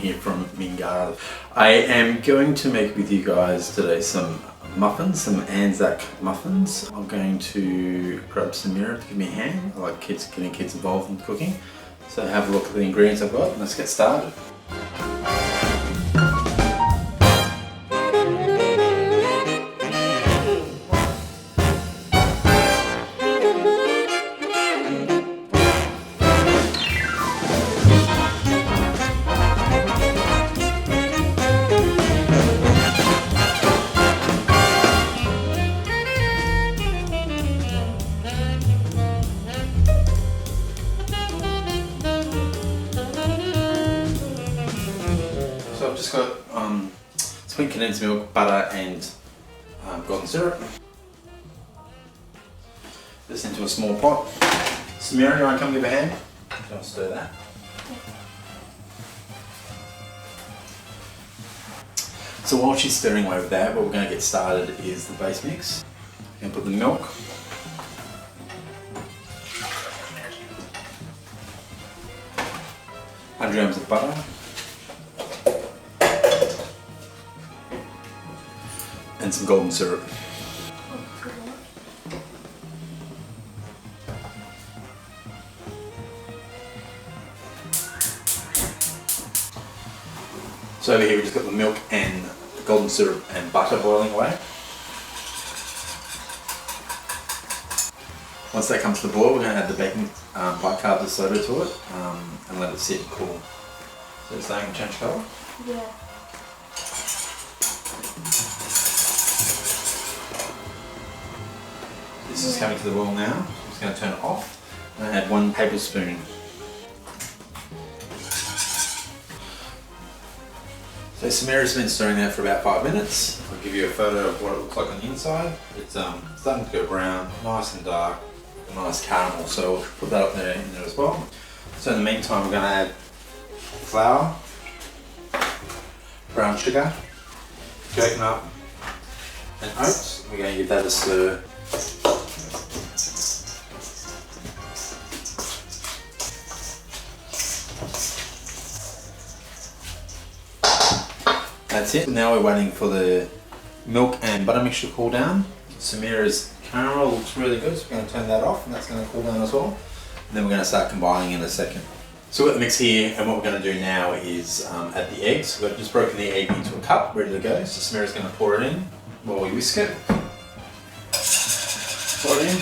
here from Mingara. I am going to make with you guys today some muffins, some ANZAC muffins. I'm going to grab Samira to give me a hand. I like getting kids involved in cooking. So have a look at the ingredients I've got and let's get started. So I've just got sweet condensed milk, butter and golden syrup. This into a small pot. Samira, you want to come give a hand? I'll stir that. So while she's stirring away with that, what we're going to get started is the base mix. We're going to put the milk. Grams of butter. And some golden syrup. So over here we just got the milk and the golden syrup and butter boiling away. Once that comes to the boil, we're going to add the baking bicarb soda to it and let it sit and cool. So it's starting to change colour? Yeah. This is coming to the boil now. I'm just going to turn it off and add 1 tablespoon. So Samira's been stirring that for about 5 minutes. I'll give you a photo of what it looks like on the inside. It's starting to go brown, nice and dark, nice caramel. So we'll put that up there in there as well. So in the meantime, we're going to add flour, brown sugar, coconut, and oats. We're going to give that a stir. That's it. Now we're waiting for the milk and butter mixture to cool down. Samira's caramel looks really good, so we're going to turn that off and that's going to cool down as well. And then we're going to start combining in a second. So we've got the mix here and what we're going to do now is add the eggs. We've just broken the egg into a cup, ready to go. So Samira's going to pour it in while we whisk it. Pour it in.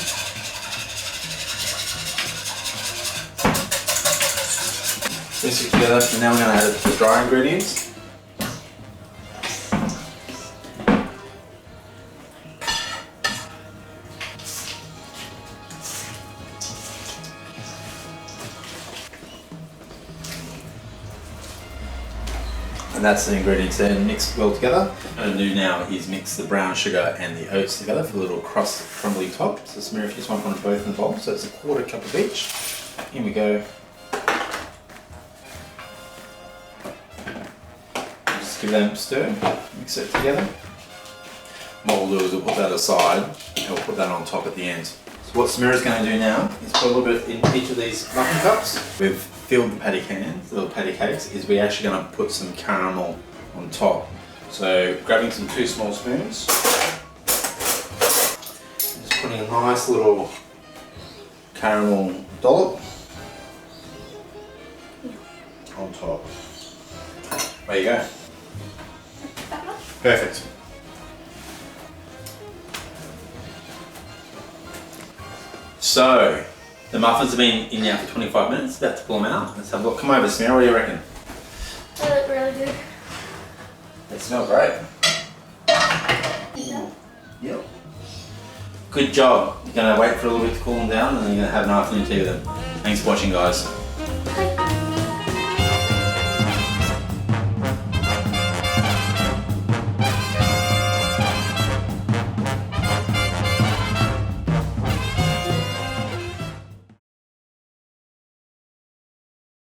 Whisk it together and now we're going to add the dry ingredients. And that's the ingredients there, mixed well together. What I'm going to do now is mix the brown sugar and the oats together for the little crust crumbly top. So Samira, if you just want to put both in the bowl, so it's a 1/4 cup of each. In we go. Just give that a stir, mix it together. What we'll do is we'll put that aside and we'll put that on top at the end. So what Samira's going to do now is put a little bit in each of these muffin cups. We've filled the patty cans, the little patty cakes, is we're actually going to put some caramel on top. So grabbing some 2 small spoons, just putting a nice little caramel dollop on top. There you go. Perfect. So, the muffins have been in now for 25 minutes, about to pull them out. Let's have a look. Come over, Samira, what do you reckon? They look really good. They smell great. Yeah. Yep. Good job. You're going to wait for a little bit to cool them down and then you're going to have an afternoon tea with them. Thanks for watching, guys. Thank